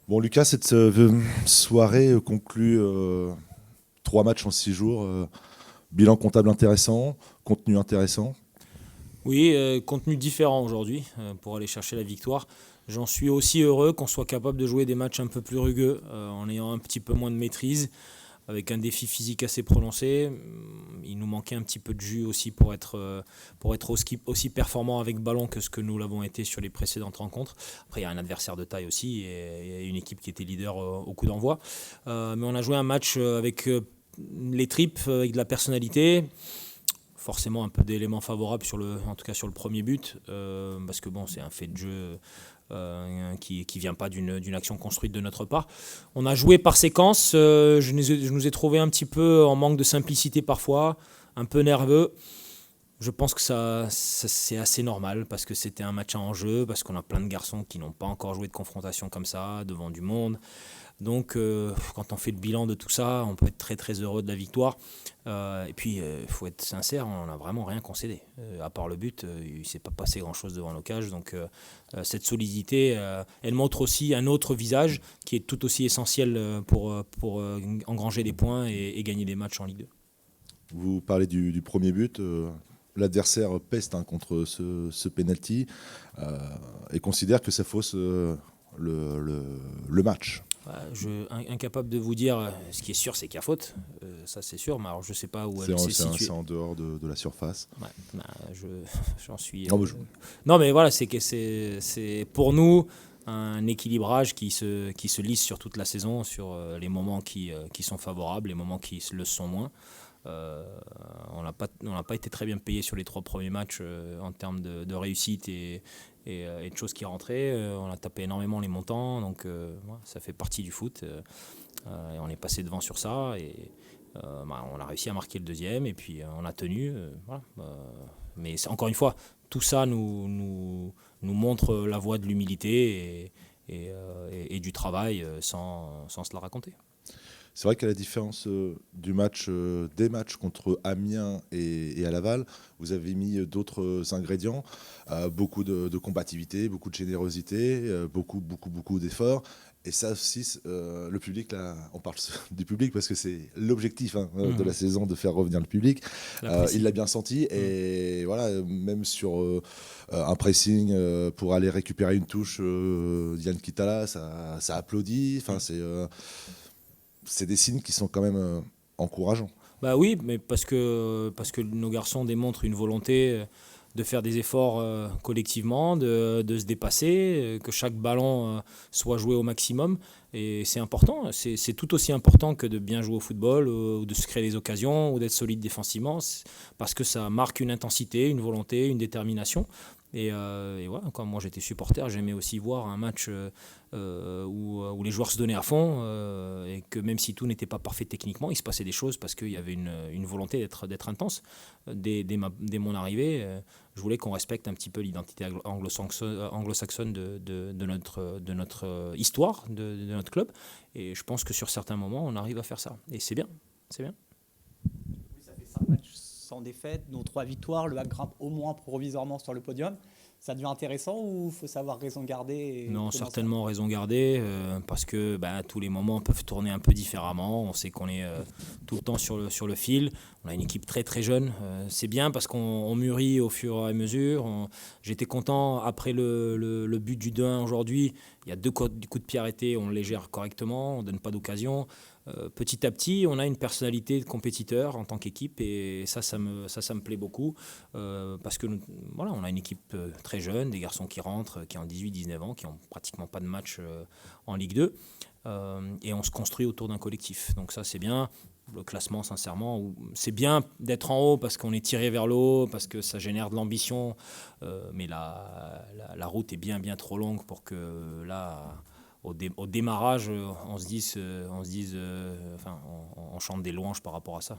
Bon, Lucas, cette soirée conclut 3 matchs en 6 jours. Bilan comptable intéressant, contenu intéressant. Oui, contenu différent aujourd'hui pour aller chercher la victoire. J'en suis aussi heureux qu'on soit capable de jouer des matchs un peu plus rugueux en ayant un petit peu moins de maîtrise, avec un défi physique assez prononcé. Il nous manquait un petit peu de jus aussi pour être aussi performant avec ballon que ce que nous l'avons été sur les précédentes rencontres. Après, il y a un adversaire de taille aussi et une équipe qui était leader au coup d'envoi. Mais on a joué un match avec les tripes, avec de la personnalité, forcément un peu d'éléments favorables en tout cas sur le premier but, parce que bon, c'est un fait de jeu qui vient pas d'une action construite de notre part. On a joué par séquence. Je nous ai trouvé un petit peu en manque de simplicité parfois, un peu nerveux. Je pense que ça, c'est assez normal parce que c'était un match à enjeu, parce qu'on a plein de garçons qui n'ont pas encore joué de confrontation comme ça devant du monde. Donc, quand on fait le bilan de tout ça, on peut être très très heureux de la victoire. Et puis, il faut être sincère, on n'a vraiment rien concédé. À part le but, il ne s'est pas passé grand-chose devant nos cages. Donc, cette solidité, elle montre aussi un autre visage qui est tout aussi essentiel pour engranger des points et gagner des matchs en Ligue 2. Vous parlez du premier but. L'adversaire peste contre ce penalty et considère que ça fausse le match. Incapable de vous dire, ce qui est sûr, c'est qu'il y a faute. Ça, c'est sûr. Mais alors, je ne sais pas où elle s'est située. C'est en dehors de la surface. Ouais, bah, j'en suis. Non, Non, mais voilà, c'est pour nous un équilibrage qui se lisse sur toute la saison, sur les moments qui sont favorables, les moments qui le sont moins. Euh, on n'a pas été très bien payé sur les 3 premiers matchs en termes de réussite et de choses qui rentraient. On a tapé énormément les montants, donc ouais, ça fait partie du foot. Et on est passé devant sur ça et on a réussi à marquer le deuxième et puis on a tenu. Voilà. Mais encore une fois, tout ça nous montre la voie de l'humilité et du travail sans se la raconter. C'est vrai qu'à la différence des matchs contre Amiens et à Laval, vous avez mis d'autres ingrédients, beaucoup de combativité, beaucoup de générosité, beaucoup d'efforts. Et ça aussi, le public, là, on parle du public parce que c'est l'objectif de la saison, de faire revenir le public. Il l'a bien senti et voilà, même sur un pressing pour aller récupérer une touche, Yann Kitala, ça applaudit. Enfin, c'est des signes qui sont quand même encourageants. Bah oui, mais parce que nos garçons démontrent une volonté de faire des efforts collectivement, de se dépasser, que chaque ballon soit joué au maximum. Et c'est important, c'est tout aussi important que de bien jouer au football ou de se créer des occasions ou d'être solide défensivement, parce que ça marque une intensité, une volonté, une détermination. Et voilà, quand moi j'étais supporter, j'aimais aussi voir un match où les joueurs se donnaient à fond et que même si tout n'était pas parfait techniquement, il se passait des choses parce qu'il y avait une volonté d'être intense. Dès mon arrivée, je voulais qu'on respecte un petit peu l'identité anglo-saxonne de notre histoire, de notre club. Et je pense que sur certains moments, on arrive à faire ça. Et c'est bien, c'est bien. Oui, ça fait 5 matchs sans défaite, dont 3 victoires. Le HAC grimpe au moins provisoirement sur le podium. Ça devient intéressant ou il faut savoir raison garder Non, commencer certainement raison garder, parce que tous les moments peuvent tourner un peu différemment. On sait qu'on est tout le temps sur le fil. On a une équipe très très jeune. C'est bien parce qu'on mûrit au fur et à mesure. J'étais content après le but du 2-1 aujourd'hui. Il y a 2 coups de pied arrêtés, on les gère correctement, on ne donne pas d'occasion. Petit à petit, on a une personnalité de compétiteur en tant qu'équipe et ça me plaît beaucoup parce que voilà, on a une équipe très jeune, des garçons qui rentrent, qui ont 18-19 ans, qui n'ont pratiquement pas de match en Ligue 2 et on se construit autour d'un collectif. Donc ça, c'est bien. Le classement, sincèrement, c'est bien d'être en haut parce qu'on est tiré vers le haut, parce que ça génère de l'ambition, mais la route est bien bien trop longue pour que là au démarrage, on se dise, enfin, on chante des louanges par rapport à ça.